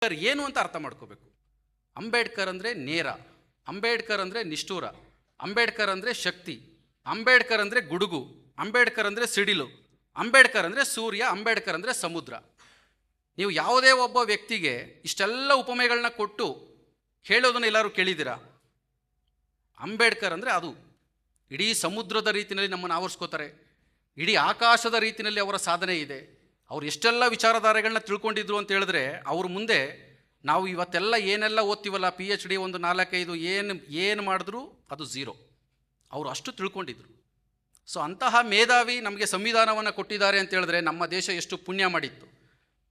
ಏನು ಅಂತ ಅರ್ಥ ಮಾಡ್ಕೋಬೇಕು. ಅಂಬೇಡ್ಕರ್ ಅಂದರೆ ನೇರ, ಅಂಬೇಡ್ಕರ್ ಅಂದರೆ ನಿಷ್ಠೂರ, ಅಂಬೇಡ್ಕರ್ ಅಂದರೆ ಶಕ್ತಿ, ಅಂಬೇಡ್ಕರ್ ಅಂದರೆ ಗುಡುಗು, ಅಂಬೇಡ್ಕರ್ ಅಂದರೆ ಸಿಡಿಲು, ಅಂಬೇಡ್ಕರ್ ಅಂದರೆ ಸೂರ್ಯ, ಅಂಬೇಡ್ಕರ್ ಅಂದರೆ ಸಮುದ್ರ. ನೀವು ಯಾವುದೇ ಒಬ್ಬ ವ್ಯಕ್ತಿಗೆ ಇಷ್ಟೆಲ್ಲ ಉಪಮೆಗಳನ್ನ ಕೊಟ್ಟು ಹೇಳೋದನ್ನು ಎಲ್ಲರೂ ಕೇಳಿದ್ದೀರಾ? ಅಂಬೇಡ್ಕರ್ ಅಂದರೆ ಅದು. ಇಡೀ ಸಮುದ್ರದ ರೀತಿಯಲ್ಲಿ ನಮ್ಮನ್ನು ಆವರಿಸ್ಕೋತಾರೆ, ಇಡೀ ಆಕಾಶದ ರೀತಿಯಲ್ಲಿ ಅವರ ಸಾಧನೆ ಇದೆ. ಅವ್ರು ಎಷ್ಟೆಲ್ಲ ವಿಚಾರಧಾರೆಗಳನ್ನ ತಿಳ್ಕೊಂಡಿದ್ರು ಅಂತ ಹೇಳಿದ್ರೆ, ಅವ್ರ ಮುಂದೆ ನಾವು ಇವತ್ತೆಲ್ಲ ಏನೆಲ್ಲ ಓದ್ತೀವಲ್ಲ, PhD ಒಂದು 4-5 ಏನು ಮಾಡಿದ್ರು ಅದು ಝೀರೋ. ಅವರು ಅಷ್ಟು ತಿಳ್ಕೊಂಡಿದ್ರು. ಸೊ ಅಂತಹ ಮೇಧಾವಿ ನಮಗೆ ಸಂವಿಧಾನವನ್ನು ಕೊಟ್ಟಿದ್ದಾರೆ ಅಂತ ಹೇಳಿದ್ರೆ ನಮ್ಮ ದೇಶ ಎಷ್ಟು ಪುಣ್ಯ ಮಾಡಿತ್ತು.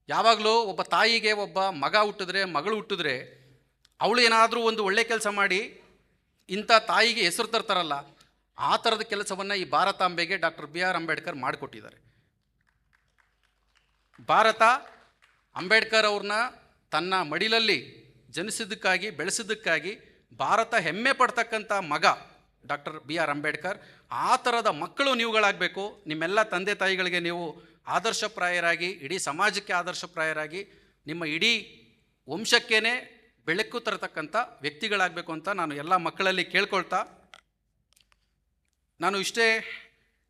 ಯಾವಾಗಲೂ ಒಬ್ಬ ತಾಯಿಗೆ ಒಬ್ಬ ಮಗ ಹುಟ್ಟಿದ್ರೆ, ಮಗಳು ಹುಟ್ಟಿದ್ರೆ, ಅವಳು ಏನಾದರೂ ಒಂದು ಒಳ್ಳೆ ಕೆಲಸ ಮಾಡಿ ಇಂಥ ತಾಯಿಗೆ ಹೆಸರು ತರ್ತಾರಲ್ಲ, ಆ ಥರದ ಕೆಲಸವನ್ನು ಈ ಭಾರತಾಂಬೆಗೆ ಡಾಕ್ಟರ್ BR ಅಂಬೇಡ್ಕರ್ ಮಾಡಿಕೊಟ್ಟಿದ್ದಾರೆ. ಭಾರತ ಅಂಬೇಡ್ಕರ್ ಅವ್ರನ್ನ ತನ್ನ ಮಡಿಲಲ್ಲಿ ಜನಿಸಿದ್ದಕ್ಕಾಗಿ, ಬೆಳೆಸಿದ್ದಕ್ಕಾಗಿ ಭಾರತ ಹೆಮ್ಮೆ ಪಡ್ತಕ್ಕಂಥ ಮಗ ಡಾಕ್ಟರ್ BR ಅಂಬೇಡ್ಕರ್. ಆ ಥರದ ಮಕ್ಕಳು ನೀವುಗಳಾಗಬೇಕು. ನಿಮ್ಮೆಲ್ಲ ತಂದೆ ತಾಯಿಗಳಿಗೆ ನೀವು ಆದರ್ಶಪ್ರಾಯರಾಗಿ, ಇಡೀ ಸಮಾಜಕ್ಕೆ ಆದರ್ಶಪ್ರಾಯರಾಗಿ, ನಿಮ್ಮ ಇಡೀ ವಂಶಕ್ಕೇ ಬೆಳಕು ತರತಕ್ಕಂಥ ವ್ಯಕ್ತಿಗಳಾಗಬೇಕು ಅಂತ ನಾನು ಎಲ್ಲ ಮಕ್ಕಳಲ್ಲಿ ಕೇಳ್ಕೊಳ್ತಾ ನಾನು ಇಷ್ಟೇ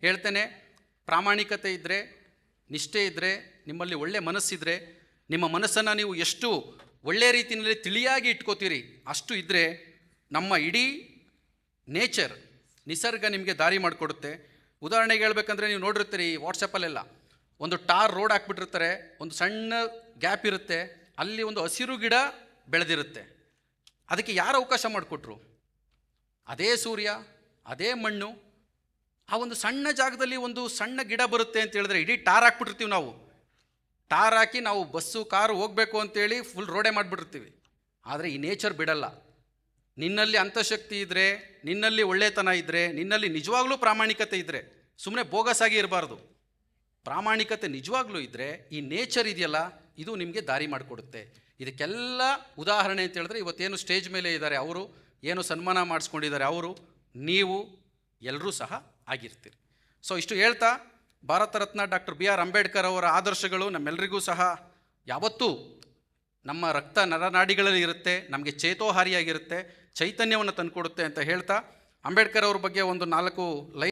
ಹೇಳ್ತೇನೆ. ಪ್ರಾಮಾಣಿಕತೆ ಇದ್ದರೆ, ನಿಷ್ಠೆ ಇದ್ದರೆ, ನಿಮ್ಮಲ್ಲಿ ಒಳ್ಳೆ ಮನಸ್ಸಿದ್ರೆ, ನಿಮ್ಮ ಮನಸ್ಸನ್ನು ನೀವು ಎಷ್ಟು ಒಳ್ಳೆಯ ರೀತಿಯಲ್ಲಿ ತಿಳಿಯಾಗಿ ಇಟ್ಕೋತೀರಿ ಅಷ್ಟು ಇದ್ದರೆ ನಮ್ಮ ಇಡೀ ನೇಚರ್, ನಿಸರ್ಗ ನಿಮಗೆ ದಾರಿ ಮಾಡಿಕೊಡುತ್ತೆ. ಉದಾಹರಣೆಗೆ ಹೇಳ್ಬೇಕಂದ್ರೆ ನೀವು ನೋಡಿರ್ತೀರಿ ವಾಟ್ಸಪ್ಪಲ್ಲೆಲ್ಲ ಒಂದು ಟಾರ್ ರೋಡ್ ಹಾಕ್ಬಿಟ್ಟಿರ್ತಾರೆ, ಒಂದು ಸಣ್ಣ ಗ್ಯಾಪ್ ಇರುತ್ತೆ, ಅಲ್ಲಿ ಒಂದು ಹಸಿರು ಗಿಡ ಬೆಳೆದಿರುತ್ತೆ. ಅದಕ್ಕೆ ಯಾರು ಅವಕಾಶ ಮಾಡಿಕೊಟ್ರು? ಅದೇ ಸೂರ್ಯ, ಅದೇ ಮಣ್ಣು. ಆ ಒಂದು ಸಣ್ಣ ಜಾಗದಲ್ಲಿ ಒಂದು ಸಣ್ಣ ಗಿಡ ಬರುತ್ತೆ ಅಂತ ಹೇಳಿದ್ರೆ ಇಡೀ ಟಾರ್ ಹಾಕ್ಬಿಟ್ಟಿರ್ತೀವಿ ನಾವು. ಟಾರ್ ಹಾಕಿ ನಾವು ಬಸ್ಸು ಕಾರು ಹೋಗಬೇಕು ಅಂತೇಳಿ ಫುಲ್ ರೋಡೇ ಮಾಡಿಬಿಟ್ಟಿರ್ತೀವಿ. ಆದರೆ ಈ ನೇಚರ್ ಬಿಡಲ್ಲ. ನಿನ್ನಲ್ಲಿ ಅಂತಃಶಕ್ತಿ ಇದ್ದರೆ, ನಿನ್ನಲ್ಲಿ ಒಳ್ಳೆತನ ಇದ್ದರೆ, ನಿನ್ನಲ್ಲಿ ನಿಜವಾಗ್ಲೂ ಪ್ರಾಮಾಣಿಕತೆ ಇದ್ದರೆ, ಸುಮ್ಮನೆ ಬೋಗಸಾಗಿ ಇರಬಾರ್ದು, ಪ್ರಾಮಾಣಿಕತೆ ನಿಜವಾಗ್ಲೂ ಇದ್ದರೆ ಈ ನೇಚರ್ ಇದೆಯಲ್ಲ, ಇದು ನಿಮಗೆ ದಾರಿ ಮಾಡಿಕೊಡುತ್ತೆ. ಇದಕ್ಕೆಲ್ಲ ಉದಾಹರಣೆ ಅಂತ ಹೇಳಿದ್ರೆ ಇವತ್ತೇನು ಸ್ಟೇಜ್ ಮೇಲೆ ಇದ್ದಾರೆ ಅವರು, ಏನು ಸನ್ಮಾನ ಮಾಡಿಸ್ಕೊಂಡಿದ್ದಾರೆ ಅವರು, ನೀವು ಎಲ್ಲರೂ ಸಹ ಆಗಿರ್ತೀರಿ. ಸೊ ಇಷ್ಟು ಹೇಳ್ತಾ, ಭಾರತ ರತ್ನ ಡಾಕ್ಟರ್ BR ಅಂಬೇಡ್ಕರ್ ಅವರ ಆದರ್ಶಗಳು ನಮ್ಮೆಲ್ಲರಿಗೂ ಸಹ ಯಾವತ್ತೂ ನಮ್ಮ ರಕ್ತ ನರನಾಡಿಗಳಲ್ಲಿ ಇರುತ್ತೆ, ನಮಗೆ ಚೇತೋಹಾರಿಯಾಗಿರುತ್ತೆ, ಚೈತನ್ಯವನ್ನು ತಂದುಕೊಡುತ್ತೆ ಅಂತ ಹೇಳ್ತಾ, ಅಂಬೇಡ್ಕರ್ ಅವ್ರ ಬಗ್ಗೆ ಒಂದು 4 ಲೈನ್